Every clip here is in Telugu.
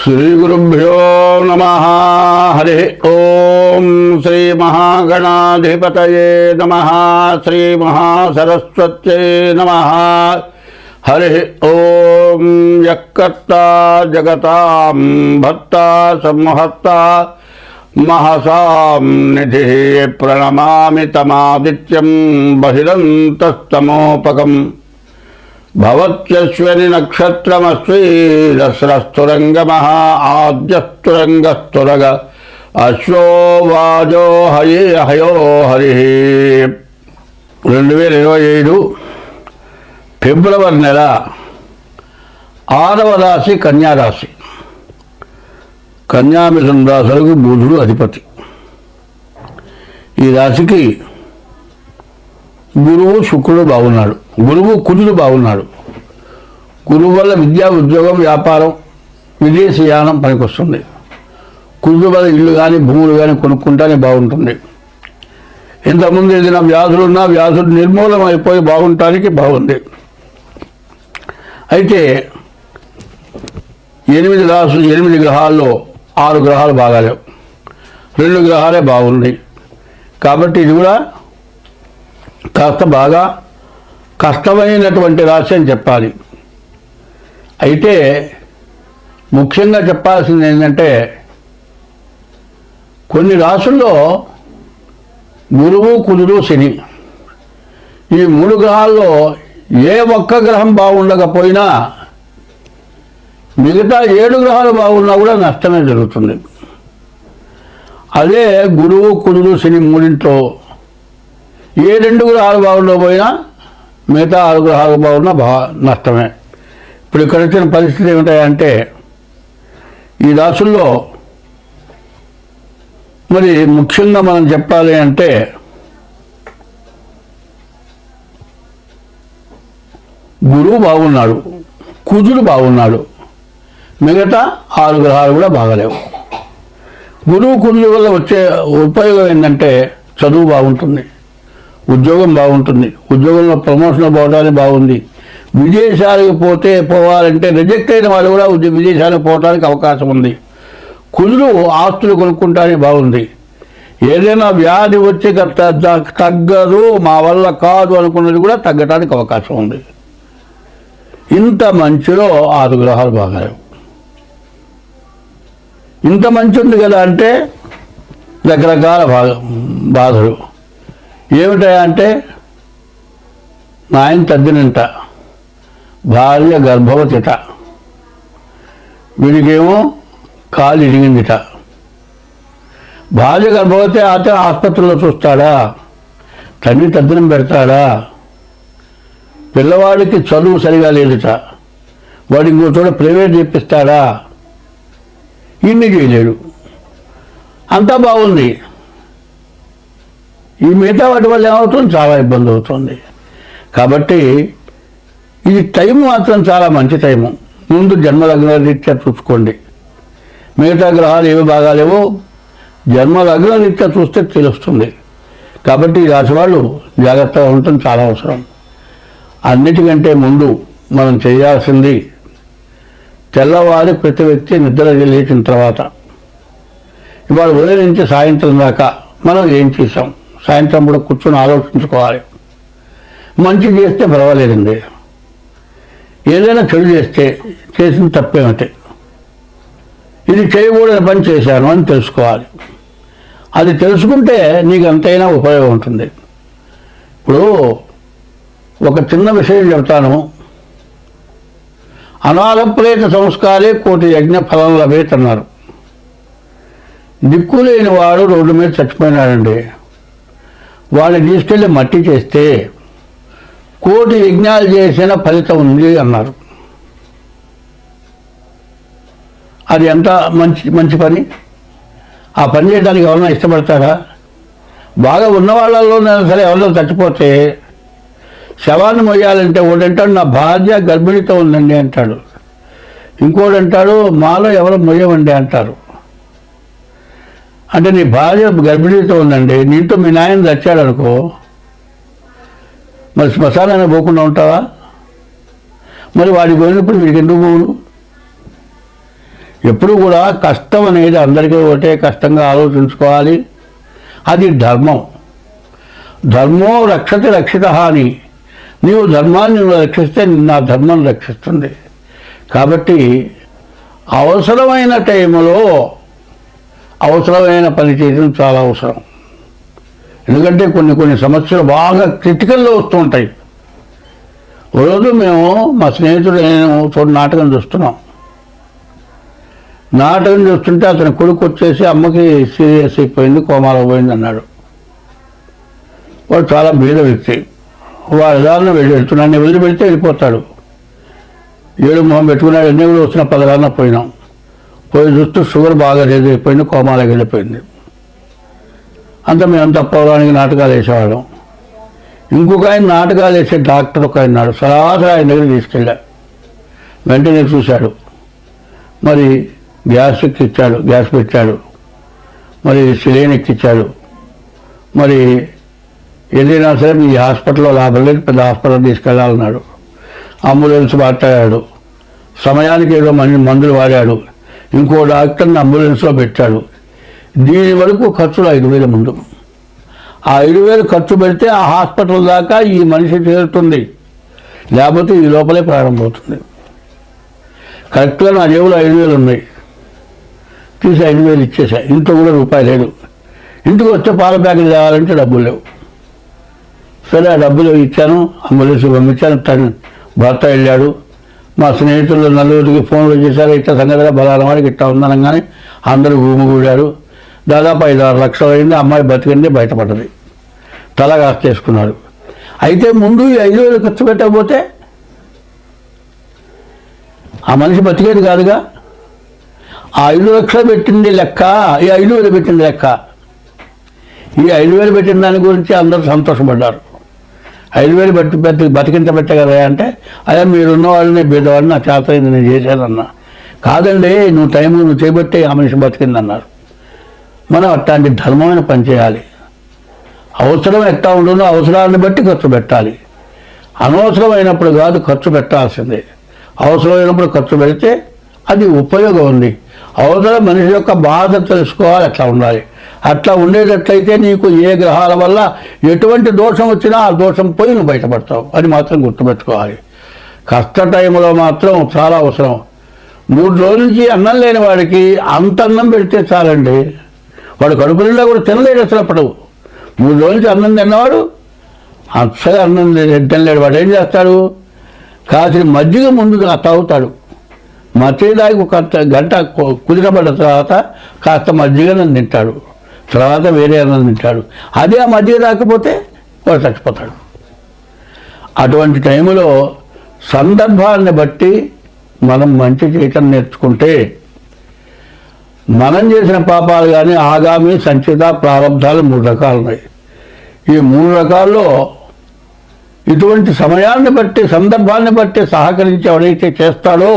శ్రీగురుభ్యో నమః. హరి ఓం. శ్రీ మహాగణాధిపతయే నమః. శ్రీ మహాసరస్వత్యై నమః. హరి ఓం. యక్కర్తా జగతాం భర్తా సంహర్తా మహసాం నిధి ప్రణమామి తమాదిత్యం బహిరంతస్తమోపకం భవత్యశ్వని నక్షత్రమస్వి దస్రస్తురంగమః ఆద్యస్తురంగస్తురగ అశ్వో వాజో హయో హరి. 2025 ఫిబ్రవరి నెల 6వ రాశి కన్యారాశి. కన్యామిథున రాశులకు బుధుడు అధిపతి. ఈ రాశికి గురువు శుక్రుడు బాగున్నాడు, గురువు కుజుడు బాగున్నాడు. గురువు వల్ల విద్య, ఉద్యోగం, వ్యాపారం, విదేశీయానం పనికొస్తుంది. కుజుడు వల్ల ఇల్లు కానీ భూములు కానీ కొనుక్కుంటానే బాగుంటుంది. ఇంతకుముందు ఏదైనా వ్యాధులున్నా వ్యాధులు నిర్మూలన అయిపోయి బాగుంటానికి బాగుంది. అయితే 8 గ్రహాల్లో 6 గ్రహాలు బాగాలేవు, 2 గ్రహాలే బాగున్నాయి. కాబట్టి ఇది కూడా కాస్త బాగా కష్టమైనటువంటి రాశి అని చెప్పాలి. అయితే ముఖ్యంగా చెప్పాల్సింది ఏంటంటే, కొన్ని రాశుల్లో గురువు, కుజుడు, శని ఈ 3 గ్రహాల్లో ఏ ఒక్క గ్రహం బాగుండకపోయినా మిగతా 7 గ్రహాలు బాగున్నా కూడా నష్టమే జరుగుతుంది. అదే గురువు, కుజుడు, శని మూడింట్లో ఏ 2 గ్రహాలు బాగుండకపోయినా మిగతా 6 గ్రహాలు బాగున్నా నష్టమే. ఇప్పుడు ఇక్కడ వచ్చిన పరిస్థితి ఏమిటాయంటే, ఈ రాశుల్లో మరి ముఖ్యంగా మనం చెప్పాలి అంటే గురువు బాగున్నాడు, కుజుడు బాగున్నాడు, మిగతా 6 గ్రహాలు కూడా బాగలేవు. గురువు, కుజుడు వల్ల వచ్చే ఉపయోగం ఏంటంటే చదువు బాగుంటుంది, ఉద్యోగం బాగుంటుంది, ఉద్యోగంలో ప్రమోషన్ పోవడానికి బాగుంది. విదేశాలకు పోవాలంటే రిజెక్ట్ అయిన వాళ్ళు కూడా విదేశాలకు పోవడానికి అవకాశం ఉంది. కుజుడు ఆస్తులు కొనుక్కుంటానికి బాగుంది. ఏదైనా వ్యాధి వచ్చి తగ్గదు, మా వల్ల కాదు అనుకున్నది కూడా తగ్గడానికి అవకాశం ఉంది. ఇంత మంచిలో 6 గ్రహాలు బాగాలేవు. ఇంత మంచి ఉంది కదా అంటే రకరకాల బాధలు ఏమిటాయంటే, నాయన తద్దినంట, భార్య గర్భవతిట, వీడికేమో కాలు ఇరిగిందిట. భార్య గర్భవతి అయితే ఆసుపత్రిలో చూస్తాడా, తండ్రి తద్దినం పెడతాడా, పిల్లవాడికి చదువు సరిగా లేదుట, వాడు ఇంకో చోట ప్రైవేట్ చేపిస్తాడా, ఇన్ని చేయలేడు. అంతా బాగుంది. ఈ మిగతా వాటి వల్ల ఏమవుతుంది, చాలా ఇబ్బంది అవుతుంది. కాబట్టి ఇది టైం మాత్రం చాలా మంచి టైము. ముందు జన్మలగ్న రీత్యా చూసుకోండి. మిగతా గ్రహాలు ఏవి బాగాలేవో జన్మలగ్న రీత్యా చూస్తే తెలుస్తుంది. కాబట్టి ఈ రాశి వాళ్ళు జాగ్రత్తగా ఉండటం చాలా అవసరం. అన్నిటికంటే ముందు మనం చేయాల్సింది, తెల్లవారి ప్రతి వ్యక్తి నిద్ర లేచిన తర్వాత ఇవాళ ఉదయం నుంచి సాయంత్రం దాకా మనం ఏం చేసాం, సాయంత్రం కూడా కూర్చొని ఆలోచించుకోవాలి. మంచి చేస్తే పర్వాలేదండి, ఏదైనా చెడు చేస్తే చేసిన తప్పేమిటి, ఇది చేయకూడని పని చేశాను అని తెలుసుకోవాలి. అది తెలుసుకుంటే నీకు ఎంతైనా ఉపయోగం ఉంటుంది. ఇప్పుడు ఒక చిన్న విషయం చెప్తాను. అనాథప్రేత సంస్కారే కోటి యజ్ఞ ఫలం లభేత్ అన్నారు. దిక్కులేని వాడు రోడ్డు మీద చచ్చిపోయినాడండి, వాడిని తీసుకెళ్ళి మట్టి చేస్తే కోటి యజ్ఞాలు చేసిన ఫలితం ఉంది అన్నారు. అది ఎంత మంచి పని. ఆ పని చేయడానికి ఎవరైనా ఇష్టపడతారా? బాగా ఉన్న వాళ్ళలోనే సరే ఎవరిలో చచ్చిపోతే శవాన్ని మొయ్యాలంటే ఒకడంటాడు నా భార్య గర్భిణితో ఉందండి అంటాడు, ఇంకోటి అంటాడు మాలో ఎవరో మొయ్యమండి అంటారు. అంటే నీ భార్య గర్భిణితో ఉందండి, నీతో మీ నాయన చచ్చాడు అనుకో, మరి శ్మశానాన్ని పోకుండా ఉంటావా? మరి వాడికి పోయినప్పుడు వీడికి ఎందుకు పోవును? ఎప్పుడు కూడా కష్టం అనేది అందరికీ ఒకటే కష్టంగా ఆలోచించుకోవాలి. అది ధర్మం. ధర్మో రక్షతి రక్షిత అని. నీవు ధర్మాన్ని నువ్వు రక్షిస్తే నా ధర్మం రక్షిస్తుంది. కాబట్టి అవసరమైన టైంలో అవసరమైన పని చేయడం చాలా అవసరం. ఎందుకంటే కొన్ని సమస్యలు బాగా క్రిటికల్లో వస్తూ ఉంటాయి. రోజు మేము మా స్నేహితుడు నేను నాటకం చూస్తున్నాం. నాటకం చూస్తుంటే అతని కొడుకు వచ్చేసి అమ్మకి సీరియస్ అయిపోయింది, కోమాలో పోయింది అన్నాడు. వాడు చాలా బీద వ్యక్తి. వాడు దారిన వెళ్తున్నాను, వదిలిపెడితే వెళ్ళిపోతాడు. ఏడు మొహం పెట్టుకున్నాడు. ఎన్ని కూడా వచ్చిన 10 రాన్న పోయినాం. పోయి చూస్తూ షుగర్ బాగా రేజ్ అయిపోయింది, కోమాలోకి వెళ్ళిపోయింది. అంతా మేమంతా పౌరానికి నాటకాలు వేసేవాళ్ళం. ఇంకొక ఆయన నాటకాలు వేసే డాక్టర్ ఒక ఆయన ఉన్నాడు. సరాసరి ఆయన దగ్గర తీసుకెళ్ళా. వెంటనే చూశాడు. మరి గ్యాస్ ఎక్కిచ్చాడు, గ్యాస్ పెట్టాడు. మరి సిలిండర్ ఎక్కిచ్చాడు. మరి ఏదైనా సరే మీ హాస్పిటల్లో లాభం లేదు, పెద్ద హాస్పిటల్ తీసుకెళ్ళాలన్నాడు. అంబులెన్స్ మాట్లాడాడు. సమయానికి ఏదో మందులు వాడాడు. ఇంకో డాక్టర్ని అంబులెన్స్లో పెట్టాడు. దీని వరకు ఖర్చులు 5,000 ముందు. ఆ 5,000 ఖర్చు పెడితే ఆ హాస్పిటల్ దాకా ఈ మనిషి చేరుతుంది. లేకపోతే ఈ లోపలే ప్రారంభమవుతుంది. కరెక్ట్గా నా జేబులో 5,000 ఉన్నాయి. తీసి 5,000 ఇచ్చేసా. ఇంట్లో కూడా రూపాయి లేదు. ఇంటికి వస్తే పాల ప్యాకెట్ తేవాలంటే డబ్బులు లేవు. సరే ఆ డబ్బులు ఇచ్చాను, అంబులెన్స్ పంపించాను. తను భర్త వెళ్ళాడు. మా స్నేహితులు 4 ఫోన్లు చేశారు. ఇట్లా సంగతిగా బలాన వాడికి ఇట్లా ఉందనగానే అందరూ గుమిగూడారు. దాదాపు 5-6 లక్షలు అయింది. అమ్మాయి బతికింది, బయటపడ్డది. తల కాస్తేసుకున్నాడు. అయితే ముందు ఈ 5,000 ఖర్చు పెట్టకపోతే ఆ మనిషి బతికేది కాదుగా. ఆ 5 లక్షలు పెట్టింది లెక్క, ఈ 5,000 పెట్టింది లెక్క. ఈ 5,000 పెట్టిన దాని గురించి అందరూ సంతోషపడ్డారు. 5,000 బతికించబట్టే కదా అంటే, అదే మీరున్న వాళ్ళని బీదవాడిని నా చేత నేను చేశానన్నా. కాదండి, నువ్వు టైం నువ్వు చేయబట్టే ఆ మనిషి బతికిందన్నారు. మనం అట్లాంటి ధర్మమైన పని చేయాలి. అవసరం ఎట్లా ఉంటుందో అవసరాన్ని బట్టి ఖర్చు పెట్టాలి. అనవసరమైనప్పుడు కాదు ఖర్చు పెట్టాల్సిందే. అవసరమైనప్పుడు ఖర్చు పెడితే అది ఉపయోగం ఉంది. అవసరం మనిషి యొక్క బాధ తెలుసుకోవాలి, అట్లా ఉండాలి. అట్లా ఉండేటట్లయితే నీకు ఏ గ్రహాల వల్ల ఎటువంటి దోషం వచ్చినా ఆ దోషం పోయి నువ్వు బయటపడతావు. అది మాత్రం గుర్తుపెట్టుకోవాలి. కష్ట టైంలో మాత్రం చాలా అవసరం. 3 రోజుల నుంచి అన్నం లేని వాడికి అంత అన్నం పెడితే చాలండి. వాడు కడుపు నిండా కూడా తినలేడు అసలు. అప్పుడు 3 రోజుల నుంచి అన్నం తిన్నవాడు అసలు అన్నం తినలేడు. వాడు ఏం చేస్తాడు? కాసిన మజ్జిగ ముందు తాగుతాడు. మజ్జిగ దాగి ఒక గంట కుదిరబడ్డ తర్వాత కాస్త మజ్జిగను తింటాడు. తర్వాత వేరే అన్నం తింటాడు. అదే ఆ మజ్జిగ రాకపోతే వాడు చచ్చిపోతాడు. అటువంటి టైంలో సందర్భాన్ని బట్టి మనం మంచి చేయటం నేర్చుకుంటే మనం చేసిన పాపాలు కానీ ఆగామి, సంచిత, ప్రారంధాలు 3 రకాలు ఉన్నాయి. ఈ 3 రకాల్లో ఇటువంటి సమయాన్ని బట్టి సందర్భాన్ని బట్టి సహకరించి ఎవడైతే చేస్తాడో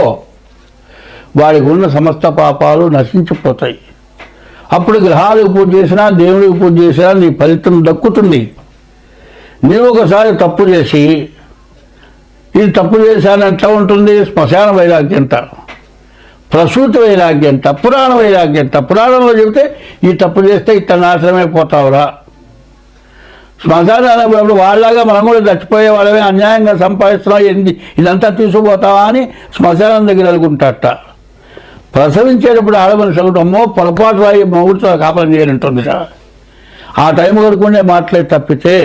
వాడికి ఉన్న సమస్త పాపాలు నశించిపోతాయి. అప్పుడు గ్రహాలకు పూజ చేసినా దేవుడికి పూజ చేసినా నీ ఫలితం దక్కుతుంది. నీవు ఒకసారి తప్పు చేసి ఇది తప్పు చేశాను ఎట్లా ఉంటుంది? శ్మశాన వైరాగ్యంట, ప్రసూతి వైరాగ్యంట, పురాణ వైరాగ్యంట. పురాణంలో చెబితే ఈ తప్పు చేస్తే ఇట్లా నాశనమైపోతావురా. శ్మశానానికి వాళ్ళలాగా మనం కూడా చచ్చిపోయే వాళ్ళమే, అన్యాయంగా సంపాదిస్తున్నావు, ఇదంతా తీసుకుపోతావా అని శ్మశానం దగ్గర అనుకుంటాట. ప్రసవించేటప్పుడు ఆడమనిషి అమ్మో పొరపాటు రాయి మొగుడుతో కాపురం చేయాలంటుంది. ఆ టైం వరకునే మాట్లాడి తప్పితే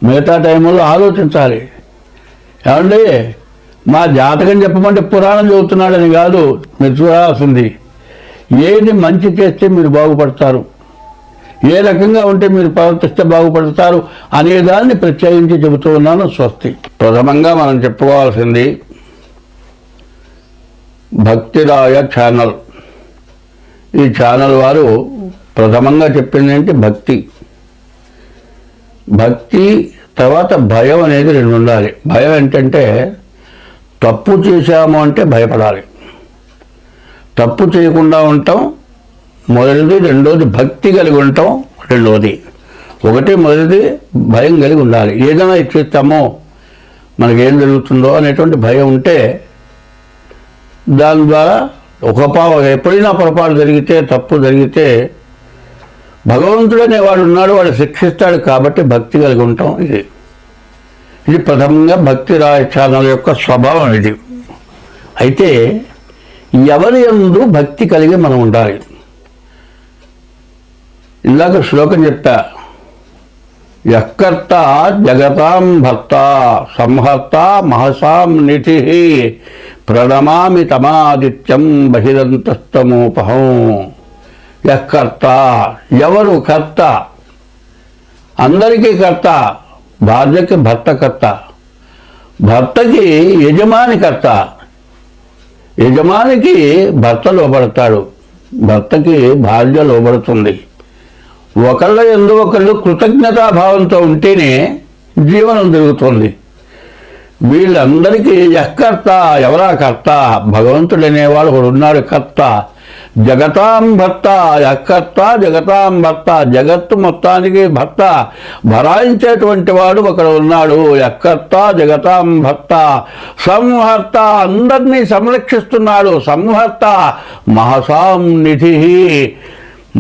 మిగతా టైంలో ఆలోచించాలి. ఏమండి, మా జాతకం చెప్పమంటే పురాణం చదువుతున్నాడని కాదు, మీరు చూడాల్సింది ఏది మంచి చేస్తే మీరు బాగుపడతారు, ఏ రకంగా ఉంటే మీరు ప్రవర్తిస్తే బాగుపడతారు అనేదాన్ని ప్రత్యేకించి చెబుతూ ఉన్నాను. స్వస్తి. ప్రథమంగా మనం చెప్పుకోవాల్సింది భక్తిరాయ ఛానల్. ఈ ఛానల్ వారు ప్రథమంగా చెప్పింది ఏంటి? భక్తి. భక్తి తర్వాత భయం అనేది 2 ఉండాలి. భయం ఏంటంటే తప్పు చేశాము అంటే భయపడాలి, తప్పు చేయకుండా ఉంటాం మొదటిది, రెండోది భక్తి కలిగి ఉంటాం రెండోది. మొదటిది భయం కలిగి ఉండాలి. ఏదైనా ఇచ్చేస్తామో మనకేం జరుగుతుందో అనేటువంటి భయం ఉంటే దాని ద్వారా ఎప్పుడైనా పొరపాటు జరిగితే, తప్పు జరిగితే భగవంతుడు అనేవాడు ఉన్నాడు, వాడు శిక్షిస్తాడు. కాబట్టి భక్తి కలిగి ఉంటాం. ఇది ప్రథమంగా భక్తి రాయ ఛానల్ యొక్క స్వభావం ఇది. అయితే ఎవరి యందు భక్తి కలిగి మనం ఉండాలి. ఇందాక శ్లోకం చెప్పా, యఃకర్త జగతాం భర్త సంహర్త మహసాం నిధి ప్రణమామి తమాదిత్యం బహిరంతస్తమోపహం. యఃకర్త, ఎవరు కర్త? అందరికీ కర్త. భార్యకి భర్త కర్త, భర్తకి యజమాని కర్త, యజమానికి భర్త లోబడతాడు, భర్తకి భార్య లోబడుతుంది. ఒకళ్ళ యందు ఒకళ్ళు కృతజ్ఞతాభావంతో ఉంటేనే జీవనం జరుగుతుంది. వీళ్ళందరికీ యఃకర్త, ఎవరా కర్త? భగవంతుడు అనేవాడు ఒకడు ఉన్నాడు, కర్త. జగతాం భర్త, యఃకర్త జగతాం భర్త, జగత్తు మొత్తానికి భర్త, భరాయించేటువంటి వాడు ఒకడు ఉన్నాడు, యఃకర్త జగతాం భర్త. సంహర్త, అందరినీ సంరక్షిస్తున్నాడు, సంహర్త మహసాం నిధి.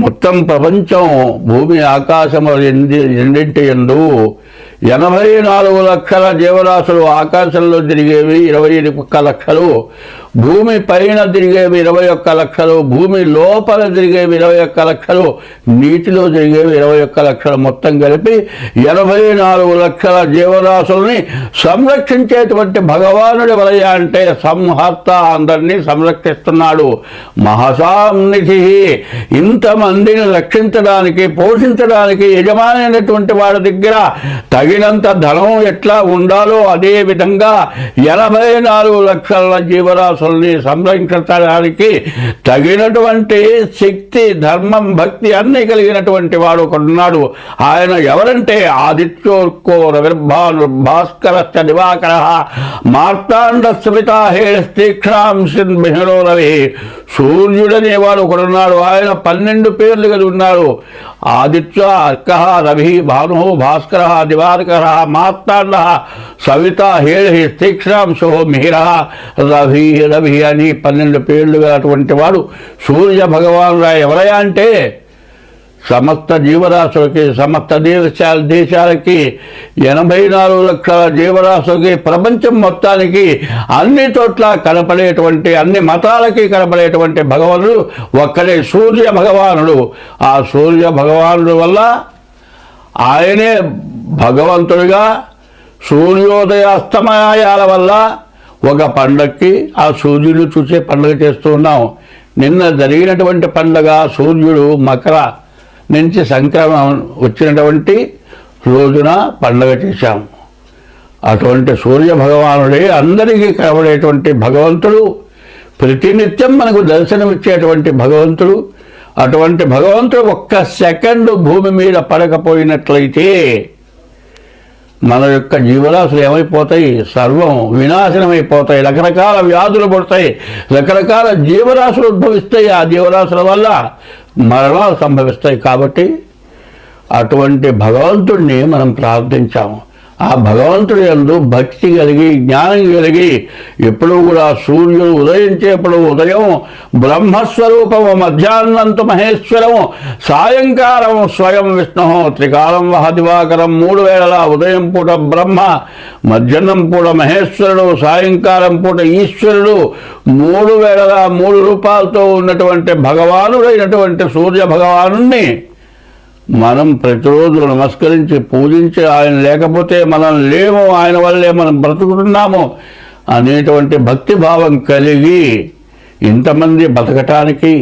మొత్తం ప్రపంచం భూమి ఆకాశము రెండింటి యందు 84 లక్షల జీవరాశులు ఆకాశంలో తిరిగేవి 21 లక్షలు, భూమి పైన తిరిగేవి 21 లక్షలు, భూమి లోపల తిరిగేవి 21 లక్షలు, నీటిలో తిరిగేవి 21 లక్షలు, మొత్తం కలిపి 84 లక్షల జీవరాశుల్ని సంరక్షించేటువంటి భగవానుడు ఎవరయ్యా అంటే సంహర్త, అందరినీ సంరక్షిస్తున్నాడు. మహసాన్నిధి, ఇంతమందిని రక్షించడానికి పోషించడానికి యజమాని అయినటువంటి వాడి దగ్గర తగినంత ధనం ఎట్లా ఉండాలో అదే విధంగా 84 లక్షల జీవరాశుల్ని సంరక్షించడానికి తగినటువంటి శక్తి, ధర్మం, భక్తి అన్నీ కలిగినటువంటి వాడు ఒకడున్నాడు. ఆయన ఎవరంటే ఆదిత్యోర్కో రవిర్భాను భాస్కర దివాకర మార్తాండ స్మితాహేళ తీక్షణాంశన్ బిహరో రవి. సూర్యుడనేవాడు ఒకడున్నాడు, ఆయన 12 పేర్లు కలిగి ఉన్నాడు. ఆదిత్య, అర్కః, రవి, భాను, భాస్కర, దివాకర, మార్తాండ, సవిత, హేళి, తీక్షణాంశో, మిహిర, రవి రవి అని 12 పేర్లు గలటువంటి వాడు సూర్య భగవానుడు. ఎవరయ్యా అంటే సమస్త జీవరాశులకి, సమస్త దేశాలకి, 84 లక్షల జీవరాశులకి, ప్రపంచం మొత్తానికి అన్ని చోట్ల కనపడేటువంటి, అన్ని మతాలకి కనపడేటువంటి భగవానుడు ఒక్కడే సూర్య భగవానుడు. ఆ సూర్య భగవానుడు వల్ల ఆయనే భగవంతుడిగా సూర్యోదయాస్తమయాల వల్ల ఒక పండగకి ఆ సూర్యుడు చూసే పండుగ చేస్తూ ఉన్నాం. నిన్న జరిగినటువంటి పండుగ సూర్యుడు మకర నుంచి సంక్రమణం వచ్చినటువంటి రోజున పండుగ చేశాము. అటువంటి సూర్య భగవానుడే అందరికీ కనబడేటువంటి భగవంతుడు, ప్రతినిత్యం మనకు దర్శనమిచ్చేటువంటి భగవంతుడు. అటువంటి భగవంతుడు ఒక్క సెకండ్ భూమి మీద పడకపోయినట్లయితే మన యొక్క జీవరాశులు ఏమైపోతాయి? సర్వం వినాశనమైపోతాయి. రకరకాల వ్యాధులు పడతాయి, రకరకాల జీవరాశులు ఉద్భవిస్తాయి. ఆ జీవరాశుల వల్ల మరణాలు సంభవిస్తాయి. కాబట్టి అటువంటి భగవంతుడిని మనం ప్రార్థించాము. ఆ భగవంతుడి యందు భక్తి కలిగి, జ్ఞానం కలిగి, ఎప్పుడూ కూడా సూర్యుడు ఉదయించేప్పుడు ఉదయం బ్రహ్మస్వరూపము, మధ్యాహ్నంతు మహేశ్వరము, సాయంకాలం స్వయం విష్ణు, త్రికాలం వహ దివాకరం. 3 వేళలా ఉదయం పూట బ్రహ్మ, మధ్యాహ్నం పూట మహేశ్వరుడు, సాయంకాలం పూట ఈశ్వరుడు, 3 వేళలా 3 రూపాలతో ఉన్నటువంటి భగవానుడైనటువంటి సూర్య భగవానుణ్ణి మనం ప్రతిరోజు నమస్కరించి పూజించి, ఆయన లేకపోతే మనం లేము, ఆయన వల్లే మనం బ్రతుకుతున్నాము అనేటువంటి భక్తి భావం కలిగి ఇంతమంది బతకటానికి,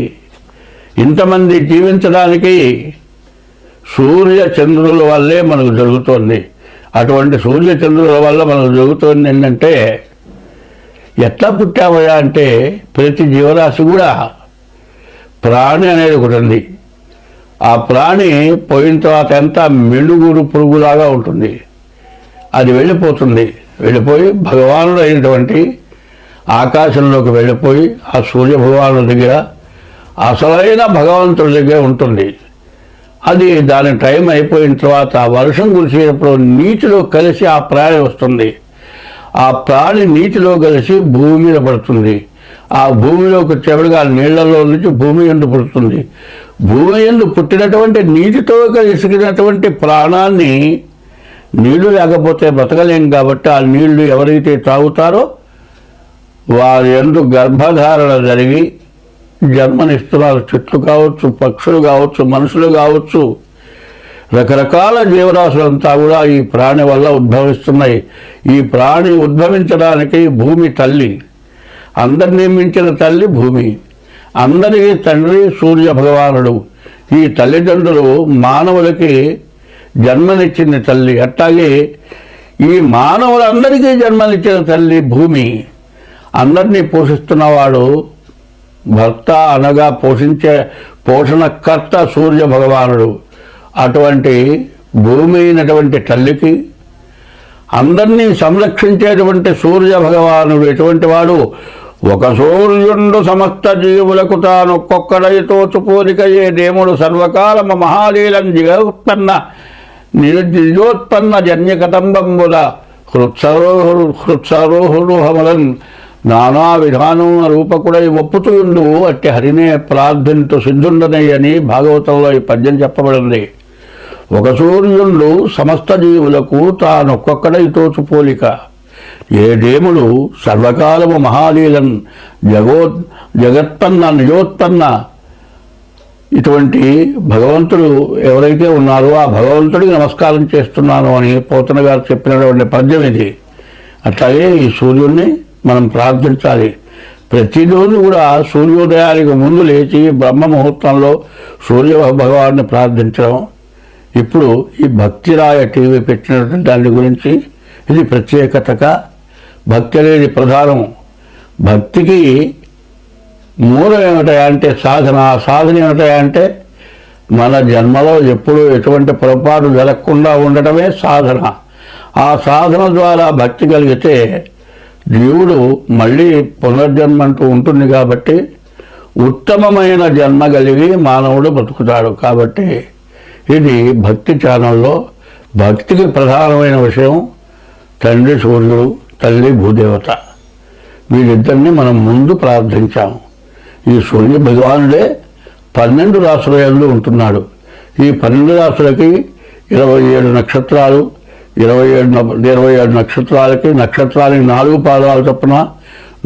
ఇంతమంది జీవించడానికి సూర్య చంద్రుల వల్లే మనకు జరుగుతోంది. అటువంటి సూర్య చంద్రుల వల్ల మనకు జరుగుతోంది ఏంటంటే, ఎట్లా పుట్టామయ్యా అంటే ప్రతి జీవరాశి కూడా ప్రాణి అనేది ఒకటి ఉంది. ఆ ప్రాణి పోయిన తర్వాత ఎంత మెలుగురు పురుగులాగా ఉంటుంది. అది వెళ్ళిపోతుంది, వెళ్ళిపోయి భగవానుడు అయినటువంటి ఆకాశంలోకి వెళ్ళిపోయి ఆ సూర్య భగవానుడి దగ్గర, అసలైన భగవంతుడి దగ్గర ఉంటుంది. అది దాని టైం అయిపోయిన తర్వాత వర్షం కురిసేటప్పుడు నీటిలో కలిసి ఆ ప్రాణి వస్తుంది. ఆ ప్రాణి నీటిలో కలిసి భూమి మీద పడుతుంది. ఆ భూమిలోకి వచ్చేప్పటికి ఆ నీళ్లలో నుంచి భూమి యందు పుడుతుంది. భూమి యందు పుట్టినటువంటి నీటితో కలిసినటువంటి ప్రాణాన్ని, నీళ్లు లేకపోతే బ్రతకలేం కాబట్టి ఆ నీళ్లు ఎవరైతే తాగుతారో వారి యందు గర్భధారణ జరిగి జన్మనిస్తున్నారు. చెట్లు కావచ్చు, పక్షులు కావచ్చు, మనుషులు కావచ్చు, రకరకాల జీవరాశులంతా కూడా ఈ ప్రాణి వల్ల ఉద్భవిస్తున్నాయి. ఈ ప్రాణి ఉద్భవించడానికి భూమి తల్లి, అందరినీ మించిన తల్లి భూమి, అందరికీ తండ్రి సూర్య భగవానుడు. ఈ తల్లిదండ్రులు మానవులకి జన్మనిచ్చింది తల్లి. అట్లాగే ఈ మానవులందరికీ జన్మనిచ్చిన తల్లి భూమి. అందరినీ పోషిస్తున్నవాడు భర్త, అనగా పోషణకర్త సూర్య భగవానుడు. అటువంటి భూమి అయినటువంటి తల్లికి అందరినీ సంరక్షించేటువంటి సూర్య భగవానుడు ఎటువంటి వాడు? ఒక సూర్యుండు సమస్త జీవులకు తానొక్కొక్కడైతో చుపోలికయే దేముడు సర్వకాలమ మహాలీలం నిజోత్పన్న జన్యకతంబంబుల హృత్సరోహుడు హమలన్ నానా విధానమున రూపకుడై ఒప్పుతుండు అట్టి హరినే ప్రార్థింతు సిద్ధుండనయ్యని భాగవతంలో ఈ పద్యం చెప్పబడింది. ఒక సూర్యుండు సమస్త జీవులకు తానొక్కొక్కడై తోచుపోలిక ఏ దేముడు సర్వకాలము మహాలీలన్ జగత్పన్న నిజోత్పన్న. ఇటువంటి భగవంతుడు ఎవరైతే ఉన్నారో ఆ భగవంతుడికి నమస్కారం చేస్తున్నాను అని పోతన గారు చెప్పినటువంటి పద్యం ఇది. అట్లాగే ఈ సూర్యుడిని మనం ప్రార్థించాలి. ప్రతిరోజు కూడా సూర్యోదయానికి ముందు లేచి బ్రహ్మ ముహూర్తంలో సూర్య భగవాన్ని ప్రార్థించడం. ఇప్పుడు ఈ భక్తిరాయ టీవీ పెట్టినటువంటి దాని గురించి ఇది ప్రత్యేకతగా. భక్తి అనేది ప్రధానం. భక్తికి మూలం ఏమిటాయంటే సాధన. సాధన ఏమిటాయంటే మన జన్మలో ఎప్పుడూ ఎటువంటి పొరపాటు జరగకుండా ఉండటమే సాధన. ఆ సాధన ద్వారా భక్తి కలిగితే జీవుడు మళ్ళీ పునర్జన్మ అంటూ ఉంటుంది కాబట్టి ఉత్తమమైన జన్మ కలిగి మానవుడు బతుకుతాడు. కాబట్టి ఇది భక్తి ఛానల్లో భక్తికి ప్రధానమైన విషయం తండ్రి సూర్యుడు, తల్లి భూదేవత. వీరిద్దరిని మనం ముందు ప్రార్థించాము. ఈ సూర్య భగవానుడే 12 రాసుల యందు ఉంటున్నాడు. ఈ 12 రాసులకి 27 నక్షత్రాలు, 27 నక్షత్రాలకి 4 పాదాలు చొప్పున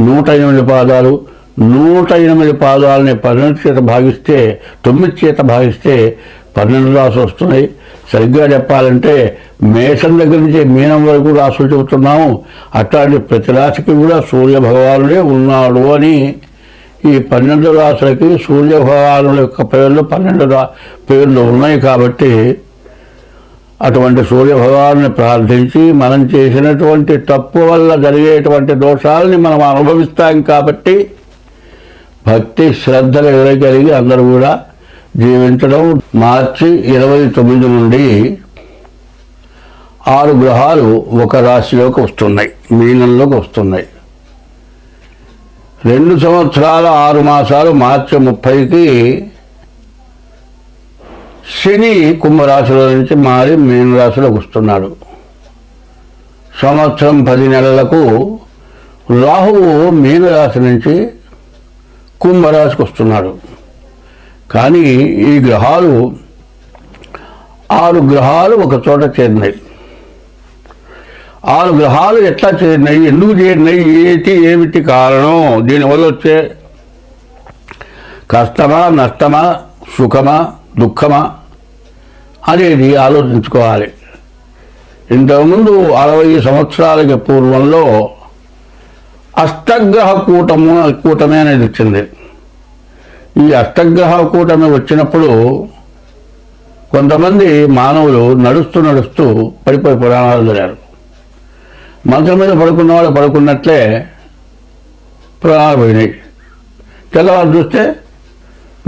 108 పాదాలు. 108 పాదాలని 12 చేత భాగిస్తే 9 చేత భాగిస్తే 12 రాసులు వస్తున్నాయి. సరిగ్గా చెప్పాలంటే మేషం దగ్గర నుంచి మీనం వరకు రాసులు చెబుతున్నాము. అట్లాంటి ప్రతి రాశికి కూడా సూర్య భగవానుడే ఉన్నాడు అని ఈ 12 రాసులకి సూర్య భగవానుల యొక్క పేర్లు 12 పేర్లు ఉన్నాయి. కాబట్టి అటువంటి సూర్య భగవాన్ని ప్రార్థించి మనం చేసినటువంటి తప్పు వల్ల జరిగేటువంటి దోషాలని మనం అనుభవిస్తాం. కాబట్టి భక్తి శ్రద్ధలు కలిగి అందరూ కూడా జీవించడం. మార్చి 29 నుండి 6 గ్రహాలు ఒక రాశిలోకి వస్తున్నాయి, మీనంలోకి వస్తున్నాయి. 2 సంవత్సరాల 6 మాసాలు మార్చి 30కి శని కుంభరాశిలో నుంచి మారి మీనరాశిలోకి వస్తున్నాడు. సంవత్సరం 10 నెలలకు రాహువు మీనరాశి నుంచి కుంభరాశికి వస్తున్నాడు. కానీ ఈ గ్రహాలు 6 గ్రహాలు ఒక చోట చేరినాయి. 6 గ్రహాలు ఎట్లా చేరినాయి, ఎందుకు చేరినాయి, ఏమిటి కారణం, దీనివల్ల వచ్చే కష్టమా, నష్టమా, సుఖమా, దుఃఖమా అనేది ఆలోచించుకోవాలి. ఇంతకుముందు 60 సంవత్సరాలకి పూర్వంలో అష్టగ్రహ కూటమి అనేది వచ్చింది. ఈ అష్టగ్రహ కూటమి వచ్చినప్పుడు కొంతమంది మానవులు నడుస్తూ పడిపోయి పురాణాలు జరిగారు. మంచం మీద పడుకున్నవాడు పడుకున్నట్లే ప్రాణాలు పోయినాయి. తెల్లవారు చూస్తే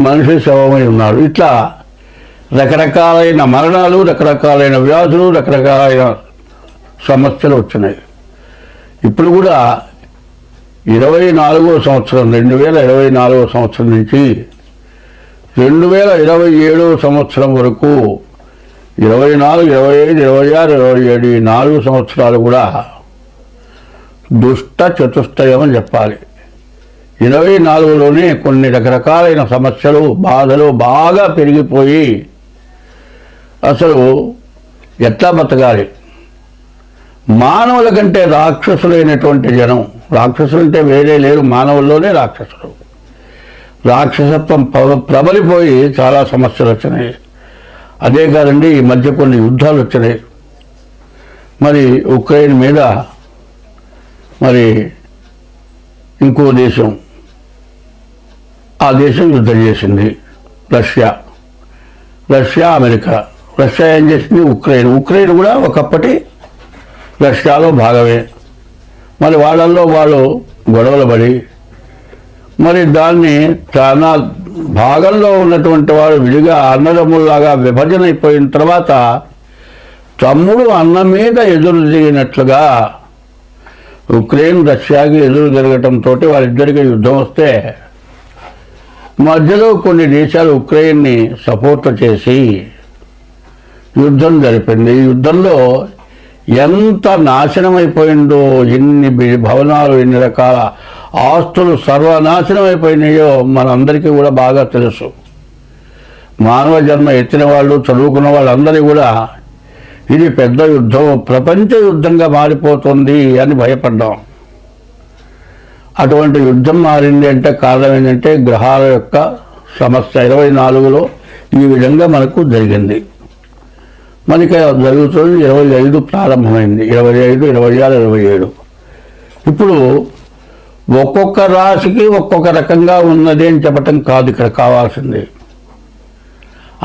మనిషి శవమై ఉన్నాడు. ఇట్లా రకరకాలైన మరణాలు, రకరకాలైన వ్యాధులు, రకరకాలైన సమస్యలు వచ్చినాయి. ఇప్పుడు కూడా 2024వ సంవత్సరం 2024వ సంవత్సరం నుంచి 2027వ సంవత్సరం వరకు 24, 25, 26, 27 ఈ 4 సంవత్సరాలు కూడా దుష్ట చతుష్టయం అని చెప్పాలి. 24లోనే కొన్ని రకరకాలైన సమస్యలు బాధలు బాగా పెరిగిపోయి అసలు ఎట్లా బతకాలి, మానవుల కంటే రాక్షసులైనటువంటి జనం, రాక్షసులు అంటే వేరే లేరు, మానవుల్లోనే రాక్షసులు, రాక్షసత్వం ప్రబలిపోయి చాలా సమస్యలు వచ్చినాయి. అదే కాదండి, ఈ మధ్య కొన్ని యుద్ధాలు వచ్చినాయి. మరి ఉక్రెయిన్ మీద మరి ఇంకో దేశం, ఆ దేశం యుద్ధం చేసింది, రష్యా అమెరికా. రష్యా ఏం చేసింది, ఉక్రెయిన్ కూడా ఒకప్పటి రష్యాలో భాగమే. మరి వాళ్ళల్లో వాళ్ళు గొడవలు పడి మరి దాన్ని చాలా భాగంలో ఉన్నటువంటి వాడు విడిగా అన్నదమ్ముల్లాగా విభజన అయిపోయిన తర్వాత తమ్ముడు అన్న మీద ఎదురు తిరిగినట్లుగా ఉక్రెయిన్ రష్యాకి ఎదురు తిరగటంతో వాళ్ళిద్దరికీ యుద్ధం వస్తే మధ్యలో కొన్ని దేశాలు ఉక్రెయిన్ని సపోర్ట్ చేసి యుద్ధం జరిపింది. ఈ యుద్ధంలో ఎంత నాశనం అయిపోయిందో, ఎన్ని భవనాలు, ఎన్ని రకాల ఆస్తులు సర్వనాశనం అయిపోయినాయో మనందరికీ కూడా బాగా తెలుసు. మానవ జన్మ ఎత్తిన వాళ్ళు, చదువుకున్న వాళ్ళందరూ కూడా ఇది పెద్ద యుద్ధం, ప్రపంచ యుద్ధంగా మారిపోతుంది అని భయపడ్డాం. అటువంటి యుద్ధం మారింది అంటే కారణం ఏంటంటే గ్రహాల యొక్క సమస్య. 24లో ఈ విధంగా మనకు జరిగింది. మనకి జరుగుతుంది 25 ప్రారంభమైంది, 25, 26, 27. ఇప్పుడు ఒక్కొక్క రాశికి ఒక్కొక్క రకంగా ఉన్నది అని చెప్పటం కాదు ఇక్కడ కావాల్సింది,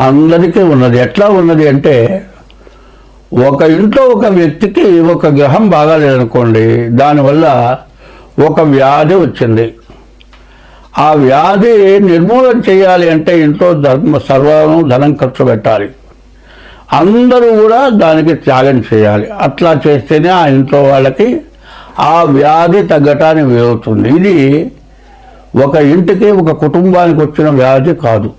అందరికీ ఉన్నది. ఎట్లా ఉన్నది అంటే ఒక ఇంట్లో ఒక వ్యక్తికి ఒక గ్రహం బాగాలేదనుకోండి, దానివల్ల ఒక వ్యాధి వచ్చింది. ఆ వ్యాధి నిర్మూలన చేయాలి అంటే ఇంట్లో ధనం ఖర్చు పెట్టాలి, అందరూ కూడా దానికి త్యాగం చేయాలి. అట్లా చేస్తేనే ఆ ఇంట్లో వాళ్ళకి ఆ వ్యాధి తగ్గటానికి వీలవుతుంది. ఇది ఒక ఇంటికి ఒక కుటుంబానికి వచ్చిన వ్యాధి కాదు,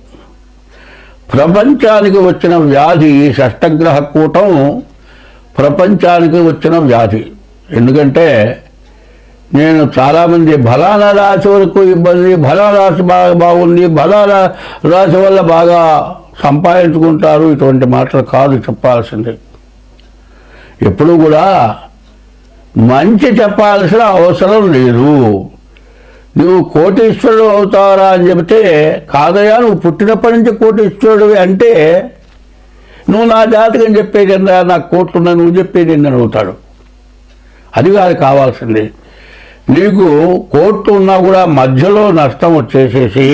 ప్రపంచానికి వచ్చిన వ్యాధి. షష్టగ్రహ కూటం ప్రపంచానికి వచ్చిన వ్యాధి. ఎందుకంటే నేను చాలామంది ఫలానా రాశి వరకు ఇబ్బంది, ఫలానా రాశి బాగా బాగుంది, ఫలానా రాశి వల్ల బాగా సంపాదించుకుంటారు, ఇటువంటి మాటలు కాదు చెప్పాల్సింది. ఎప్పుడు కూడా మంచి చెప్పాల్సిన అవసరం లేదు. నువ్వు కోటీశ్వరుడు అవుతారా అని చెబితే కాదయా, నువ్వు పుట్టినప్పటి నుంచి కోటీశ్వరుడు అంటే నువ్వు నా జాతకం చెప్పేది ఏందా, నాకు కోట్లున్నా నువ్వు చెప్పేది ఏందని అవుతాడు. అది కాదు కావాల్సింది. నీకు కోట్లు ఉన్నా కూడా మధ్యలో నష్టం వచ్చేసేసి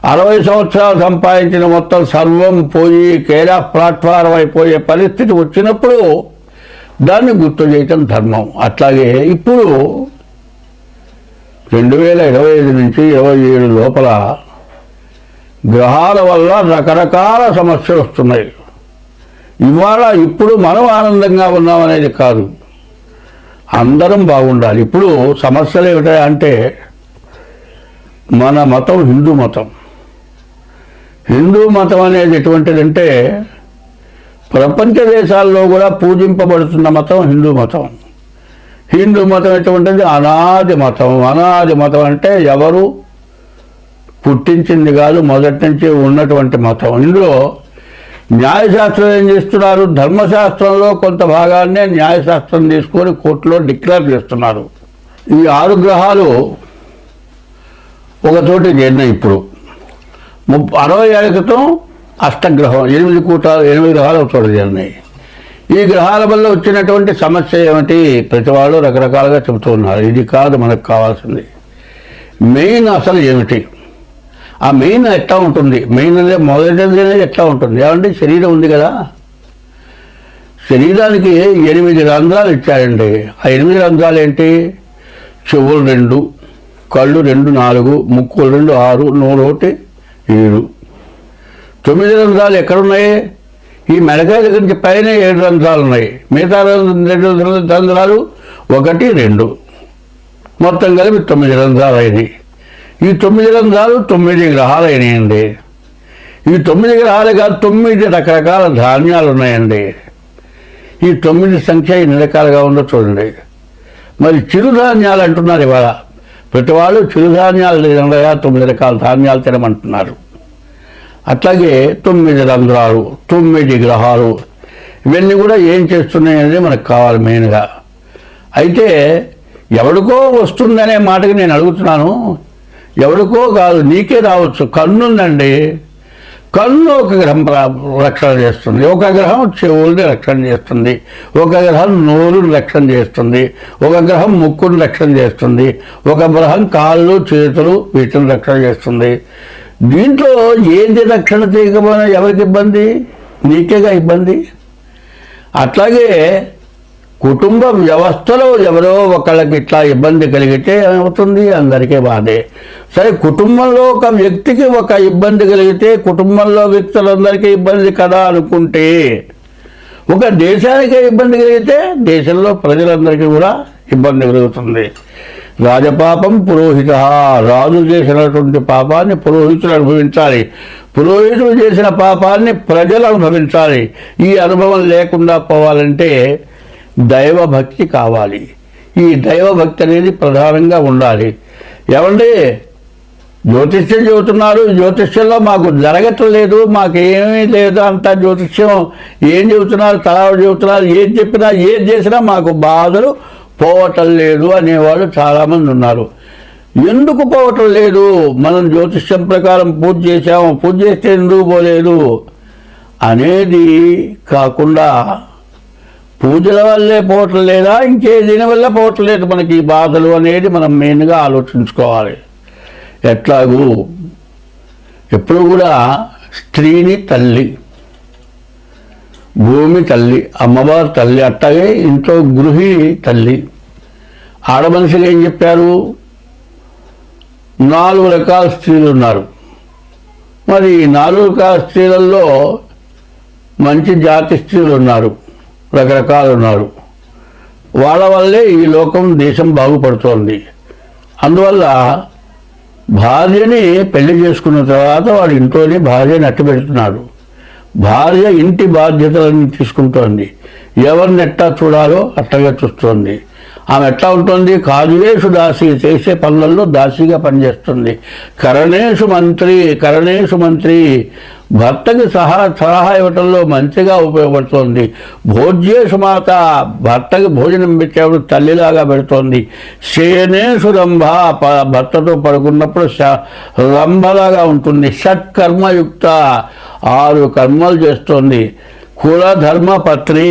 60 సంవత్సరాలు సంపాదించిన మొత్తం సర్వం పోయి కేర్ ఆఫ్ ప్లాట్ఫారం అయిపోయే పరిస్థితి వచ్చినప్పుడు దాన్ని గుర్తు చేయటం ధర్మం. అట్లాగే ఇప్పుడు 2025 నుంచి 27 లోపల గ్రహాల వల్ల రకరకాల సమస్యలు వస్తున్నాయి. ఇప్పుడు మనం ఆనందంగా ఉన్నామనేది కాదు, అందరం బాగుండాలి. ఇప్పుడు సమస్యలు ఏమిటంటే మన మతం హిందూ మతం. హిందూ మతం అనేది ఎటువంటిదంటే ప్రపంచ దేశాల్లో కూడా పూజింపబడుతున్న మతం హిందూ మతం. హిందూ మతం ఎటువంటిది, అనాది మతం. అనాది మతం అంటే ఎవరు పుట్టించింది కాదు, మొదటి నుంచి ఉన్నటువంటి మతం. ఇందులో న్యాయశాస్త్రం ఏం చేస్తున్నారు, ధర్మశాస్త్రంలో కొంత భాగాన్నే న్యాయశాస్త్రం తీసుకొని కోర్టులో డిక్లేర్ చేస్తున్నారు. ఈ 6 గ్రహాలు ఒకచోటి చేరినాయి. ఇప్పుడు 60 ఏళ్ల క్రితం అష్టగ్రహం 8 కూటాలు 8 గ్రహాలు ఒక చోట చేరినాయి. ఈ గ్రహాల వల్ల వచ్చినటువంటి సమస్య ఏమిటి, ప్రతి వాళ్ళు రకరకాలుగా చెబుతూ ఉన్నారు. ఇది కాదు మనకు కావాల్సింది. మెయిన్ అసలు ఏమిటి, ఆ మెయిన్ ఎట్లా ఉంటుంది, మెయిన్ అనేది మొదటిది ఎట్లా ఉంటుంది ఏమంటే శరీరం ఉంది కదా, శరీరానికి 8 రంధ్రాలు ఇచ్చారండి. ఆ 8 రంధ్రాలు ఏంటి, చెవులు 2, కళ్ళు 2, 4, ముక్కులు 2, 6, నోరు 1, 7. 9 రంధ్రాలు ఎక్కడున్నాయి, ఈ మెడకాయ దగ్గర నుంచి పైన 7 రంధ్రాలు ఉన్నాయి. మిగతా 2 రంధ్రాలు 1, 2 మొత్తం కలిపి 9 రంధ్రాలు అయినాయి. ఈ 9 రంధ్రాలు 9 గ్రహాలు అయినాయండి. ఈ 9 గ్రహాలు కాదు, 9 రకరకాల ధాన్యాలు ఉన్నాయండి. ఈ 9 సంఖ్య ఎన్ని రకాలుగా ఉందో చూడండి. మరి చిరుధాన్యాలు అంటున్నారు ఇవాళ. ప్రతి వాళ్ళు చిరుధాన్యాలు తినగా 9 రకాల ధాన్యాలు తినమంటున్నారు. అట్లాగే 9 రంధ్రాలు, 9 గ్రహాలు, ఇవన్నీ కూడా ఏం చేస్తున్నాయి అనేది మనకు కావాలి మెయిన్గా. అయితే ఎవడికో వస్తుందనే మాటకి నేను అడుగుతున్నాను. ఎవడికో కాదు, నీకే రావచ్చు. కన్నుందండి, కన్ను ఒక గ్రహం రక్షణ చేస్తుంది, ఒక గ్రహం చెవుల్ని రక్షణ చేస్తుంది, ఒక గ్రహం నోరుని రక్షణ చేస్తుంది, ఒక గ్రహం ముక్కుని రక్షణ చేస్తుంది, ఒక గ్రహం కాళ్ళు చేతులు వీటిని రక్షణ చేస్తుంది. దీంట్లో ఏది రక్షణ చేయకపోయినా ఎవరికి ఇబ్బంది? నీకేగా ఇబ్బంది. అట్లాగే కుటుంబ వ్యవస్థలో ఎవరో ఒకళ్ళకి ఇట్లా ఇబ్బంది కలిగితే ఏమవుతుంది? అందరికీ బాధే. సరే, కుటుంబంలో ఒక వ్యక్తికి ఒక ఇబ్బంది కలిగితే కుటుంబంలో వ్యక్తులందరికీ ఇబ్బంది కదా అనుకుంటే, ఒక దేశానికే ఇబ్బంది కలిగితే దేశంలో ప్రజలందరికీ కూడా ఇబ్బంది కలుగుతుంది. రాజపాపం పురోహిత, రాజు చేసినటువంటి పాపాన్ని పురోహితులు అనుభవించాలి, పురోహితులు చేసిన పాపాన్ని ప్రజలు అనుభవించాలి. ఈ అనుభవం లేకుండా పోవాలంటే దైవభక్తి కావాలి. ఈ దైవభక్తి అనేది ప్రధానంగా ఉండాలి. ఏమండి, జ్యోతిష్యం చెబుతున్నారు, జ్యోతిష్యంలో మాకు జరగట్లేదు, మాకేమీ లేదు, అంతా జ్యోతిష్యం ఏం చెబుతున్నారు, తలాడు చెబుతున్నారు, ఏది చెప్పినా ఏది చేసినా మాకు బాధలు పోవటం లేదు అనేవాళ్ళు చాలామంది ఉన్నారు. ఎందుకు పోవటం లేదు? మనం జ్యోతిష్యం ప్రకారం పూజ చేశాము, పూజ చేస్తే ఎందుకు పోలేదు అనేది కాకుండా, పూజల వల్లే పోవటం లేదా, ఇంకే దీని వల్ల పోవటం లేదు మనకి ఈ బాధలు అనేది మనం మెయిన్గా ఆలోచించుకోవాలి. ఎట్లాగూ ఎప్పుడు కూడా స్త్రీని తల్లి, భూమి తల్లి, అమ్మవారు తల్లి, అట్లాగే ఇంట్లో గృహిణి తల్లి. ఆడమనిషికి ఏం చెప్పారు? 4 రకాల స్త్రీలు ఉన్నారు. మరి 4 రకాల స్త్రీలలో మంచి జాతి స్త్రీలు ఉన్నారు, రకరకాలు ఉన్నారు. వాళ్ళ వల్లే ఈ లోకం దేశం బాగుపడుతోంది. అందువల్ల భార్యని పెళ్లి చేసుకున్న తర్వాత వాడు ఇంట్లోనే భార్యని అట్టబెడుతున్నాడు. భార్య ఇంటి బాధ్యతలన్నీ తీసుకుంటోంది, ఎవరిని ఎట్టా చూడాలో అట్టగా చూస్తోంది. ఆమె ఎట్లా ఉంటుంది? కార్యేషు దాసి, చేసే పనులలో దాసిగా పనిచేస్తుంది. కరణేషు మంత్రి, భర్తకి సలహా ఇవ్వటంలో మంచిగా ఉపయోగపడుతోంది. భోజ్యేషు మాత, భర్తకి భోజనం పెట్టేప్పుడు తల్లిలాగా పెడుతోంది. శయనేషు రంభ, భర్తతో పడుకున్నప్పుడు రంభలాగా ఉంటుంది. షట్కర్మయుక్త, 6 కర్మలు చేస్తోంది. కులధర్మపత్ని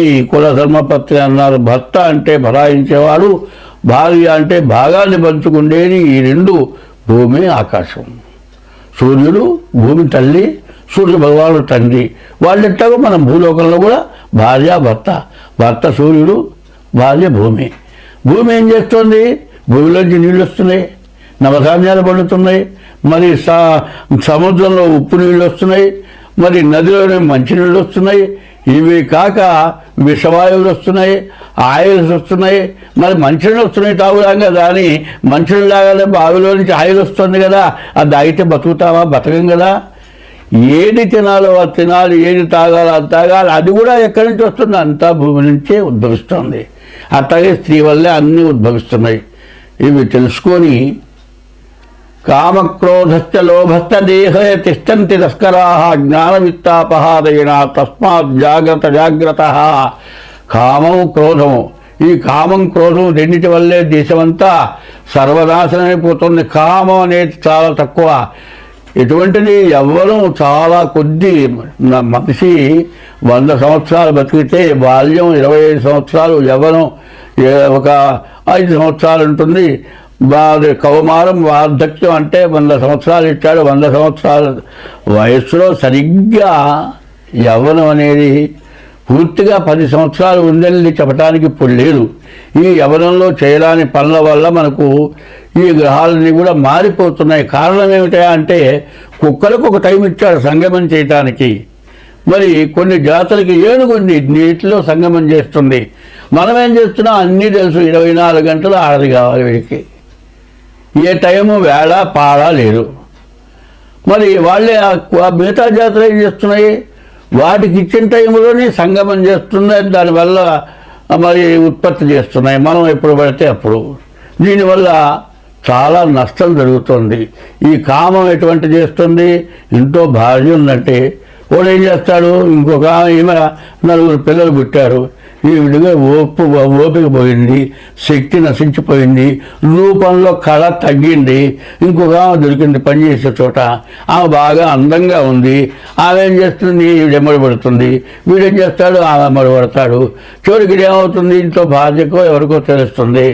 అన్నారు. భర్త అంటే భరాయించేవాడు, భార్య అంటే భాగాన్ని పంచుకుండేది. ఈ 2 భూమి ఆకాశం. సూర్యుడు భూమి తల్లి, సూర్య భగవానుడు తండ్రి. వాళ్ళెట్టాగో మనం భూలోకంలో కూడా భార్య భర్త సూర్యుడు, భార్య భూమి. భూమి ఏం చేస్తుంది? భూమిలోంచి నీళ్ళు వస్తున్నాయి, నవధాన్యాలు పండుతున్నాయి, మరి సముద్రంలో ఉప్పు నీళ్ళు వస్తున్నాయి, మరి నదిలోనే మంచినీళ్ళు వస్తున్నాయి. ఇవి కాక విషవాయువులు వస్తున్నాయి, ఆయిల్స్ వస్తున్నాయి. మరి మంచినీళ్ళు వస్తున్నాయి తాగుదాం కదా అని మంచినీళ్ళు తాగాలి, బావిలో నుంచి ఆయిల్ వస్తుంది కదా, అది తాగితే బతుకుతావా? బతకం కదా. ఏది తినాలో అది తినాలి, ఏది తాగాలో అది తాగాలి. అది కూడా ఎక్కడి నుంచి వస్తుంది? అంతా భూమి నుంచే ఉద్భవిస్తుంది. అట్లాగే స్త్రీ వల్లే అన్నీ ఉద్భవిస్తున్నాయి. ఇవి తెలుసుకొని కామక్రోధశ్చ లోభశ్చ దేహే తిష్టంతి తస్కరాః జ్ఞానవిత్తాపహారేణ తస్మాత్ జాగ్రత్త. కామం క్రోధము, ఈ కామం క్రోధం రెండింటి వల్లే దేశమంతా సర్వనాశనమైపోతుంది. కామం అనేది చాలా తక్కువ. ఇటువంటిది ఎవ్వరూ చాలా కొద్ది. మనిషి 100 సంవత్సరాలు బతికితే బాల్యం 25 సంవత్సరాలు, యవ్వనం ఒక 5 సంవత్సరాలు ఉంటుంది. కౌమారం వార్ధక్యం అంటే 100 సంవత్సరాలు ఇచ్చాడు. 100 సంవత్సరాల వయస్సులో సరిగ్గా యవ్వనం అనేది పూర్తిగా 10 సంవత్సరాలు ఉందని చెప్పడానికి ఇప్పుడు లేదు. ఈ యవ్వనంలో చేయరాని పనుల వల్ల మనకు ఈ గ్రహాలన్నీ కూడా మారిపోతున్నాయి. కారణం ఏమిటా అంటే, కుక్కలకు ఒక టైం ఇచ్చాడు సంగమం చేయటానికి. మరి కొన్ని జాతులకి ఏనుగు నీటిలో సంగమం చేస్తుంది. మనం ఏం చేస్తున్నాం? అన్నీ తెలుసు. 24 గంటలు ఆడది కావాలి వీడికి. ఏ టైము వేళ పాడ లేదు. మరి వాళ్ళే మిగతా జాతులు ఏం చేస్తున్నాయి? వాటికి ఇచ్చిన టైంలోనే సంగమం చేస్తున్నాయి, దానివల్ల మరి ఉత్పత్తి చేస్తున్నాయి. మనం ఎప్పుడు పడితే అప్పుడు. దీనివల్ల చాలా నష్టం జరుగుతుంది. ఈ కామం ఎటువంటి చేస్తుంది? ఇంట్లో భార్య ఉందంటే వాడు ఏం చేస్తాడు? ఇంకొక ఈమె 4 పిల్లలు పుట్టారు, ఈ విడిగా ఓపిక పోయింది, శక్తి నశించిపోయింది, రూపంలో కళ తగ్గింది, ఇంకొక ఆమె దొరికింది పనిచేసే చోట, ఆమె బాగా అందంగా ఉంది, ఆమె ఏం చేస్తుంది? వీడెమ్మడి పడుతుంది, వీడేం చేస్తాడు? ఆమె ఎమ్మడిపడతాడు. చివరికి ఏమవుతుంది? ఇంట్లో భార్యకో ఎవరికో తెలుస్తుంది,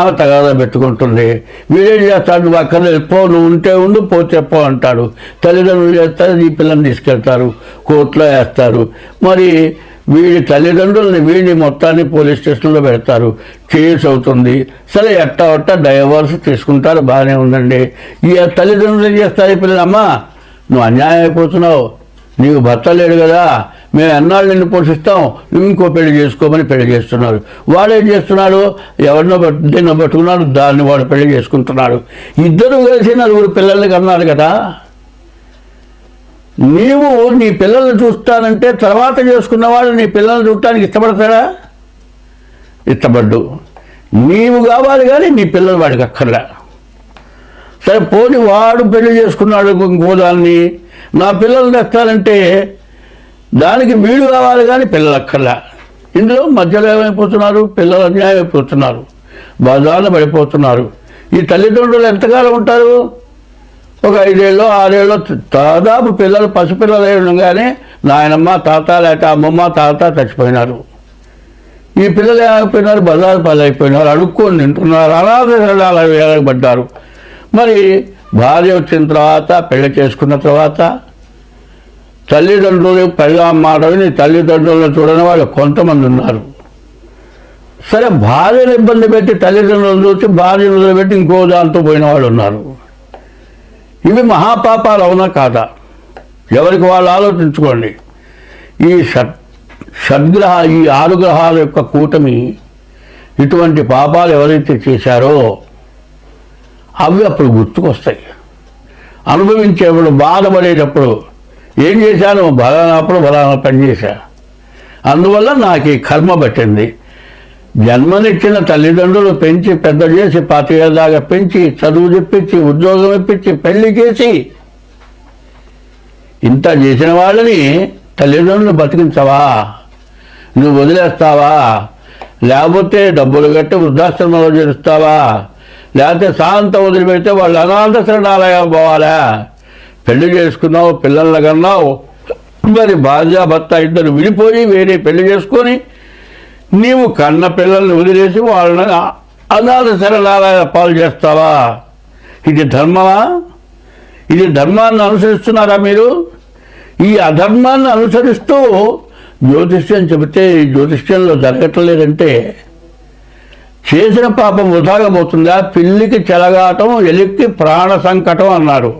ఆమె తగాదా పెట్టుకుంటుంది. వీడేం చేస్తాడు? నువ్వు అక్కడ వెళ్ళిపో, నువ్వు ఉంటే ఉండు, పోతే పో అంటాడు. తల్లిదండ్రులు చేస్తారు, ఈ పిల్లల్ని తీసుకెళ్తారు, కోర్టులో వేస్తారు. మరి వీడి తల్లిదండ్రులని వీడిని మొత్తాన్ని పోలీస్ స్టేషన్లో పెడతారు, కేసు అవుతుంది. సరే ఎట్టా డైవర్స్ తీసుకుంటారు, బాగానే ఉందండి. ఈ తల్లిదండ్రులు ఏం చేస్తారు? ఈ పిల్లలు, అమ్మా నువ్వు అన్యాయం అయిపోతున్నావు, నీకు భర్త లేడు కదా, మేము ఎన్నాళ్ళు నిన్ను పోషిస్తాం, నువ్వు ఇంకో పెళ్లి చేసుకోమని పెళ్లి చేస్తున్నారు. వాడు ఏం చేస్తున్నాడు? ఎవరినో దీన్ని పట్టుకున్నాడు, దాన్ని వాడు పెళ్లి చేసుకుంటున్నాడు. ఇద్దరు కలిసి 4 పిల్లల్ని కన్నారు కదా. నీవు నీ పిల్లల్ని చూస్తానంటే తర్వాత చేసుకున్నవాడు నీ పిల్లల్ని చూడటానికి ఇష్టపడతాడా? ఇష్టపడ్డు. నీవు కావాలి కానీ నీ పిల్లలు వాడికి అక్కర్లే. సరే పోని వాడు పెళ్లి చేసుకున్నాడు ఇంకోదాన్ని, నా పిల్లలు తెస్తానంటే దానికి వీడు కావాలి కానీ పిల్లలు అక్కర్లే. ఇందులో మధ్యలో ఏమైపోతున్నారు? పిల్లలు అన్యాయం అయిపోతున్నారు, బజార్న పడిపోతున్నారు. ఈ తల్లిదండ్రులు ఎంతకాలం ఉంటారు? ఒక 5 ఏళ్ళు 6 ఏళ్ళు దాదాపు పిల్లలు పసిపిల్లలు ఉండగానే నాయనమ్మ తాత లేక అమ్మమ్మ తాత చచ్చిపోయినారు. ఈ పిల్లలు ఏమైపోయినారు? బజారు పాలైపోయినారు, అడుక్కొని తింటున్నారు, అనాథ వేలబడ్డారు. మరి భార్య వచ్చిన తర్వాత, పెళ్లి చేసుకున్న తర్వాత తల్లిదండ్రులు పెళ్ళ మాట విని తల్లిదండ్రులను చూడని వాళ్ళు కొంతమంది ఉన్నారు. సరే భార్యను ఇబ్బంది పెట్టి తల్లిదండ్రులను చూసి భార్యను వదిలిపెట్టి ఇంకో దాంతో పోయిన వాళ్ళు ఉన్నారు. ఇవి మహాపాపాలు అవునా కాదా? ఎవరికి వాళ్ళు ఆలోచించుకోండి. ఈ షడ్గ్రహ ఈ 6 గ్రహాల యొక్క కూటమి ఇటువంటి పాపాలు ఎవరైతే చేశారో అవి అప్పుడు గుర్తుకొస్తాయి. అనుభవించేప్పుడు, బాధపడేటప్పుడు ఏం చేశాను? బలానా పని చేశా, అందువల్ల నాకు ఈ కర్మ పట్టింది. జన్మనిచ్చిన తల్లిదండ్రులు పెంచి పెద్ద చేసి 25 ఏళ్ళ దాకా పెంచి చదువు చెప్పించి ఉద్యోగం ఇప్పించి పెళ్లి చేసి ఇంత చేసిన వాళ్ళని తల్లిదండ్రులు బతికించవా? నువ్వు వదిలేస్తావా? లేకపోతే డబ్బులు కట్టి వృద్ధాశ్రమంలో చేరుస్తావా? లేకపోతే శాంత వదిలిపెడితే వాళ్ళు అనాథ శరణాలయాలు పోవాలా? పెళ్లి చేసుకున్నావు, పిల్లల్ని కన్నావు, మరి భార్య భర్త ఇద్దరు విడిపోయి వేరే పెళ్లి చేసుకొని నీవు కన్న పిల్లల్ని వదిలేసి వాళ్ళని అనాథ శరణాలయ పాలు చేస్తావా? ఇది ధర్మమా? ఇది ధర్మాన్ని అనుసరిస్తున్నారా మీరు? ఈ అధర్మాన్ని అనుసరిస్తూ జ్యోతిష్యం చెబితే ఈ జ్యోతిష్యంలో జరగట్లేదంటే చేసిన పాపం వృధాగా పోతుందా? పిల్లికి చెలగాటం, ఎలికి ప్రాణ సంకటం అన్నారు.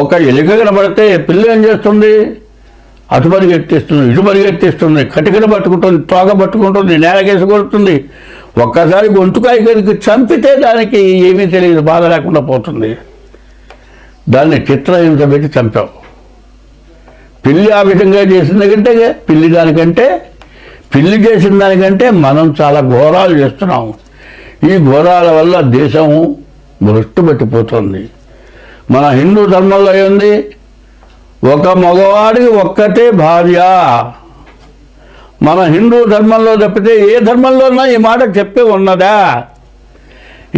ఒక ఎలిక కనబడితే పిల్లి ఏం చేస్తుంది? అటు పరిగెత్తిస్తుంది, ఇటు పరిగెత్తిస్తుంది, కటికను పట్టుకుంటుంది, తోక పట్టుకుంటుంది, నేలకేసి కొడుతుంది. ఒక్కసారి గొంతుకాయకి చంపితే దానికి ఏమీ తెలియదు, బాధ లేకుండా పోతుంది. దాన్ని చిత్రహింస పెట్టి చంపావు. పిల్లి ఆ విధంగా చేసిన కంటే పిల్లి చేసిన దానికంటే మనం చాలా ఘోరాలు చేస్తున్నాం. ఈ ఘోరాల వల్ల దేశం భ్రష్టు పట్టిపోతుంది. మన హిందూ ధర్మంలో ఏంది? ఒక మగవాడికి ఒక్కటే భార్య. మన హిందూ ధర్మంలో తప్పితే ఏ ధర్మంలోనా ఈ మాట చెప్పి ఉన్నదా?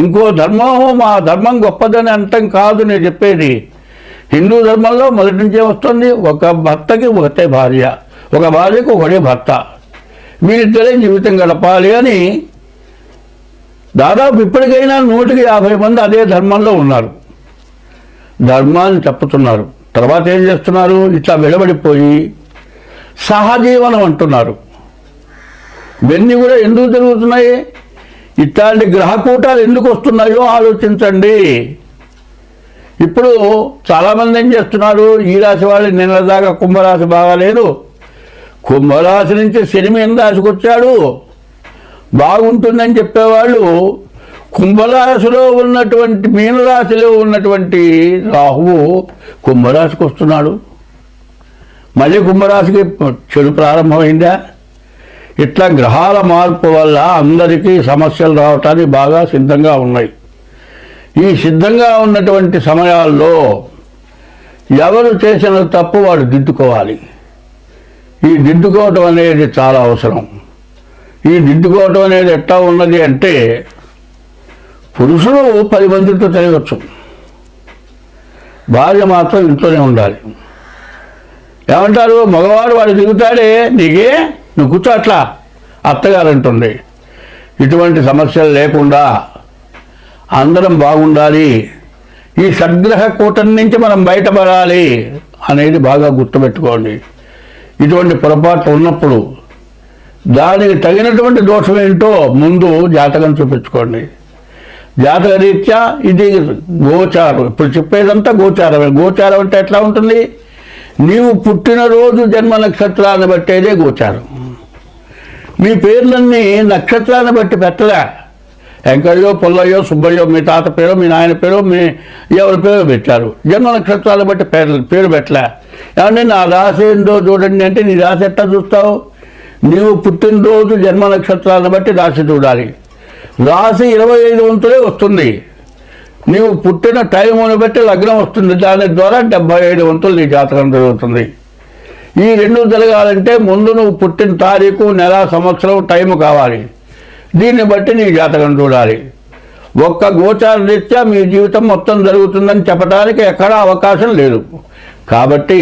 ఇంకో ధర్మం మా ధర్మం గొప్పదని అంతం కాదు నేను చెప్పేది. హిందూ ధర్మంలో మొదటి నుంచే వస్తుంది, ఒక భర్తకి ఒకటే భార్య, ఒక భార్యకు ఒకటే భర్త, వీరిద్దరే జీవితం గడపాలి అని. దాదాపు ఇప్పటికైనా 150 మంది అదే ధర్మంలో ఉన్నారు, ధర్మాన్ని చెప్పుతున్నారు. తర్వాత ఏం చేస్తున్నారు? ఇట్లా వెలువడిపోయి సహజీవనం అంటున్నారు. ఇవన్నీ కూడా ఎందుకు జరుగుతున్నాయి? ఇట్లాంటి గ్రహకూటాలు ఎందుకు వస్తున్నాయో ఆలోచించండి. ఇప్పుడు చాలామంది ఏం చేస్తున్నారు? ఈ రాశి వాళ్ళు నిన్నదాకా కుంభరాశి బాగాలేదు, కుంభరాశి నుంచి శని మీన రాశికి వచ్చాడు బాగుంటుందని చెప్పేవాళ్ళు కుంభరాశిలో ఉన్నటువంటి మీనరాశిలో ఉన్నటువంటి రాహువు కుంభరాశికి వస్తున్నాడు. మళ్ళీ కుంభరాశికి చెడు ప్రారంభమైందా? ఇట్లా గ్రహాల మార్పు వల్ల అందరికీ సమస్యలు రావటానికి బాగా సిద్ధంగా ఉన్నాయి. ఈ సిద్ధంగా ఉన్నటువంటి సమయాల్లో ఎవరు చేసిన తప్పు వాడు దిద్దుకోవాలి. ఈ దిద్దుకోవటం అనేది చాలా అవసరం. ఈ దిద్దుకోవటం అనేది ఎట్లా ఉన్నది అంటే, పురుషుడు 10 మందితో తిరగచ్చు, భార్య మాత్రం ఇంట్లోనే ఉండాలి. ఏమంటారు, మగవాడు వాడు తిరుగుతాడే, నీకే నువ్వు కూర్చో అట్లా అత్తగారు అంటుంది. ఇటువంటి సమస్యలు లేకుండా అందరం బాగుండాలి, ఈ షడ్గ్రహ కూటమి నుంచి మనం బయటపడాలి అనేది బాగా గుర్తుపెట్టుకోండి. ఇటువంటి పొరపాట్లు ఉన్నప్పుడు దానికి తగినటువంటి దోషం ఏంటో ముందు జాతకం చూపించుకోండి. జాతక రీత్యా ఇది గోచారం. ఇప్పుడు చెప్పేదంతా గోచారమే. గోచారం అంటే ఎట్లా ఉంటుంది, నీవు పుట్టినరోజు జన్మ నక్షత్రాన్ని బట్టేదే గోచారం. మీ పేర్లన్నీ నక్షత్రాన్ని బట్టి పెట్టలే. వెంకయ్యో, పుల్లయ్యో, సుబ్బయ్యో మీ తాత పేరు, మీ నాయన పేరు, మీ ఎవరి పేరు పెట్టారు. జన్మ నక్షత్రాలను బట్టి పేరు పెట్టలే. ఏమంటే నా రాశి ఏందో చూడండి అంటే, నీ రాశి ఎట్లా చూస్తావు? నీవు పుట్టినరోజు జన్మ నక్షత్రాలను బట్టి రాశి చూడాలి. రాశి 25 వంతులే వస్తుంది. నీవు పుట్టిన టైమును బట్టి లగ్నం వస్తుంది. దాని ద్వారా 75 వంతులు నీ జాతకం జరుగుతుంది. ఈ రెండు జరగాలంటే ముందు నువ్వు పుట్టిన తారీఖు, నెల, సంవత్సరం, టైము కావాలి. దీన్ని బట్టి నీ జాతకం చూడాలి. ఒక్క గోచార రీత్యా మీ జీవితం మొత్తం జరుగుతుందని చెప్పడానికి ఎక్కడా అవకాశం లేదు. కాబట్టి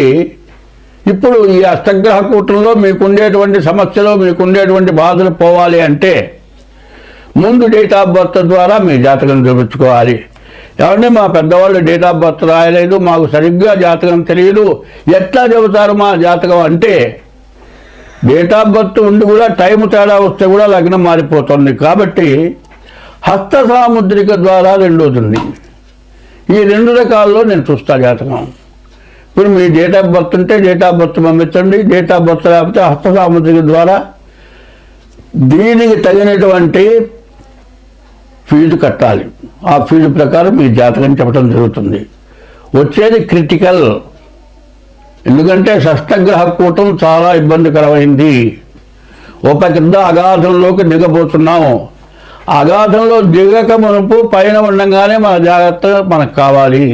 ఇప్పుడు ఈ అష్టగ్రహ కూటంలో మీకుండేటువంటి సమస్యలు, మీకుండేటువంటి బాధలు పోవాలి అంటే ముందు డేట్ ఆఫ్ బర్త్ ద్వారా మీ జాతకం చూపించుకోవాలి. ఏమంటే మా పెద్దవాళ్ళు డేట్ ఆఫ్ బర్త్ రాయలేదు, మాకు సరిగ్గా జాతకం తెలియదు, ఎట్లా చెబుతారు మా జాతకం అంటే, డేట్ ఆఫ్ బర్త్ ఉండి కూడా టైం తేడా వస్తే కూడా లగ్నం మారిపోతుంది. కాబట్టి హస్త సాముద్రిక ద్వారా రెండోది. ఈ 2 రకాల్లో నేను చూస్తా జాతకం. ఇప్పుడు మీ డేట్ ఆఫ్ బర్త్ ఉంటే డేట్ ఆఫ్ బర్త్ పంపించండి, డేట్ ఆఫ్ బర్త్ లేకపోతే హస్త సాముద్రిక ద్వారా దీనికి తగినటువంటి ఫీజు కట్టాలి. ఆ ఫీజు ప్రకారం మీ జాతకం చెప్పడం జరుగుతుంది. వచ్చేది క్రిటికల్. ఎందుకంటే షష్టగ్రహ కూటం చాలా ఇబ్బందికరమైంది. ఒక కింద అగాధంలోకి దిగబోతున్నాం. అగాధంలో దిగక మునుపు పైన ఉండగానే మన జాగ్రత్త మనకు కావాలి.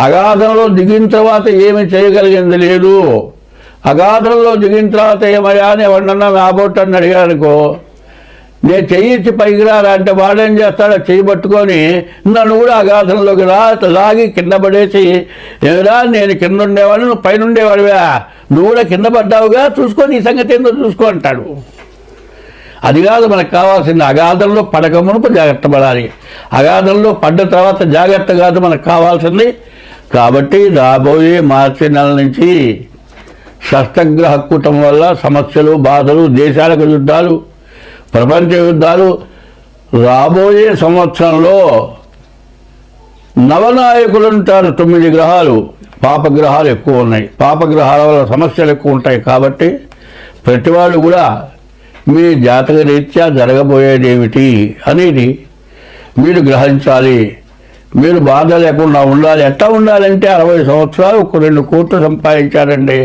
అగాధంలో దిగిన తర్వాత ఏమి చేయగలిగింది లేదు. అగాధంలో దిగిన తర్వాత ఏమయ్యా అని ఎవరన్నా నాబోట్టని అడిగానుకో, నేను చెయ్యి పైకి రారా అంటే వాడేం చేస్తాడో చెయ్యి పట్టుకొని నన్ను కూడా అగాధంలోకి లాగి కింద పడేసి, ఏమిరా నేను కింద ఉండేవాడు, నువ్వు పైన ఉండేవాడివా, నువ్వు కూడా కింద పడ్డావుగా, చూసుకొని ఈ సంగతి ఏందో చూసుకో అంటాడు. అది కాదు మనకు కావాల్సింది. అగాధంలో పడక మునుపు జాగ్రత్త పడాలి. అగాధంలో పడ్డ తర్వాత జాగ్రత్త కాదు మనకు కావాల్సింది. కాబట్టి రాబోయే మార్చి నెల నుంచి షష్టగ్రహ కూటం వల్ల సమస్యలు, బాధలు, దేశాలకు యుద్ధాలు, ప్రపంచ యుద్ధాలు, రాబోయే సంవత్సరంలో నవనాయకులు ఉంటారు. 9 గ్రహాలు, పాపగ్రహాలు ఎక్కువ ఉన్నాయి. పాపగ్రహాల వల్ల సమస్యలు ఎక్కువ ఉంటాయి. కాబట్టి ప్రతి వాళ్ళు కూడా మీ జాతక రీత్యా జరగబోయేది ఏమిటి అనేది మీరు గ్రహించాలి. మీరు బాధ లేకుండా ఉండాలి. ఎట్లా ఉండాలంటే 60 సంవత్సరాలు ఒక 2 కోట్లు సంపాదించారండి,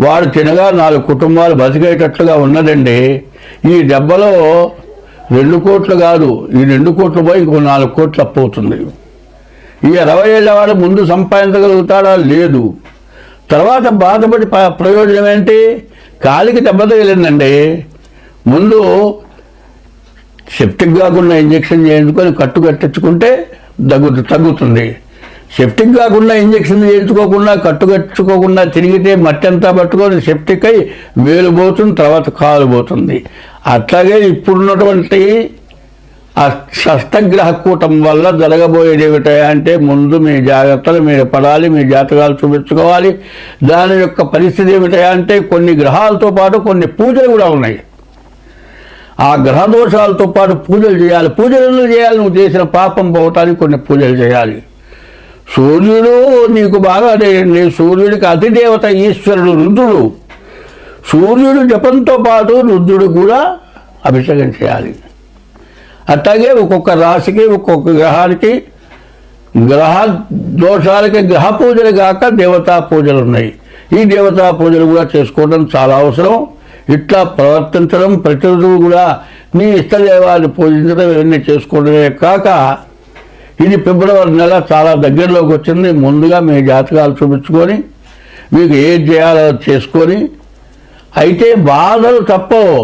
వాడు తినగా 4 కుటుంబాలు బతికేటట్లుగా ఉన్నదండి. ఈ దెబ్బలో 2 కోట్లు కాదు, ఈ 2 కోట్లు పోయి ఇంకో 4 కోట్లు అప్పు అవుతుంది. ఈ 60 ఏళ్ళ వాడు ముందు సంపాదించగలుగుతాడా? లేదు. తర్వాత బాధపడి ప్రయోజనం ఏంటి? కాలికి దెబ్బ తగిలిందండి, ముందు సెప్టిక్ కాకుండా ఇంజక్షన్ చేయించుకొని కట్టు కట్టించుకుంటే తగ్గుతుంది. సెప్టిక్ కాకుండా ఇంజక్షన్ చేయించుకోకుండా కట్టు కట్టుకోకుండా తిరిగితే మట్టి అంతా పట్టుకొని సెప్టిక్ అయి వేలు పోతుంది, తర్వాత కాలు పోతుంది. అట్లాగే ఇప్పుడున్నటువంటి ఆ షష్టగ్రహ కూటం వల్ల జరగబోయేది ఏమిటంటే, ముందు మీ జాగ్రత్తలు మీరు పడాలి, మీ జాతకాలు చూపించుకోవాలి. దాని యొక్క పరిస్థితి ఏమిటంటే, కొన్ని గ్రహాలతో పాటు కొన్ని పూజలు కూడా ఉన్నాయి. ఆ గ్రహ దోషాలతో పాటు పూజలు చేయాలి. పూజలు చేయాలి. నువ్వు చేసిన పాపం పోవటానికి కొన్ని పూజలు చేయాలి. సూర్యుడు నీకు బాగా అదేండి, సూర్యుడికి అతిదేవత ఈశ్వరుడు రుద్రుడు. సూర్యుడు జపంతో పాటు రుద్రుడు కూడా అభిషేకం చేయాలి. అట్లాగే ఒక్కొక్క రాశికి, ఒక్కొక్క గ్రహానికి, గ్రహ దోషాలకి గ్రహ పూజలు కాక దేవతా పూజలు ఉన్నాయి. ఈ దేవతా పూజలు కూడా చేసుకోవడం చాలా అవసరం. ఇట్లా ప్రవర్తించడం, ప్రతిరోజు కూడా నీ ఇష్టదేవాన్ని పూజించడం, ఇవన్నీ చేసుకోవడమే కాక ఇది ఫిబ్రవరి నెల చాలా దగ్గరలోకి వచ్చింది. ముందుగా మీ జాతకాలు చూపించుకొని మీకు ఏది చేయాలో చేసుకొని, అయితే బాధలు తప్పవు.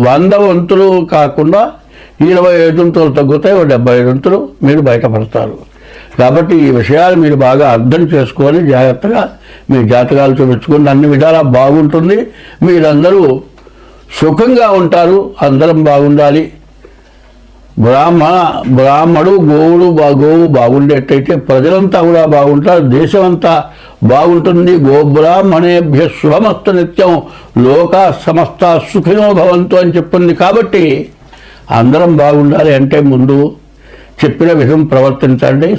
100 వంతులు కాకుండా 25 వంతులు తగ్గుతాయి, 75 వంతులు మీరు బయటపడతారు. కాబట్టి ఈ విషయాలు మీరు బాగా అర్థం చేసుకొని జాగ్రత్తగా మీ జాతకాలు చూపించుకుని అన్ని విధాలా బాగుంటుంది. మీరందరూ సుఖంగా ఉంటారు. అందరం బాగుండాలి. బ్రాహ్మడు గోవుడు గోవు బాగుండేటైతే ప్రజలంతా కూడా బాగుంటారు, దేశం అంతా బాగుంటుంది. గోబ్రాహ్మణేభ్య శుభమస్తు నిత్యం లోకా సమస్త సుఖినో భవంతు అని చెప్పింది. కాబట్టి అందరం బాగుండాలి అంటే ముందు చెప్పిన విధం ప్రవర్తించండి.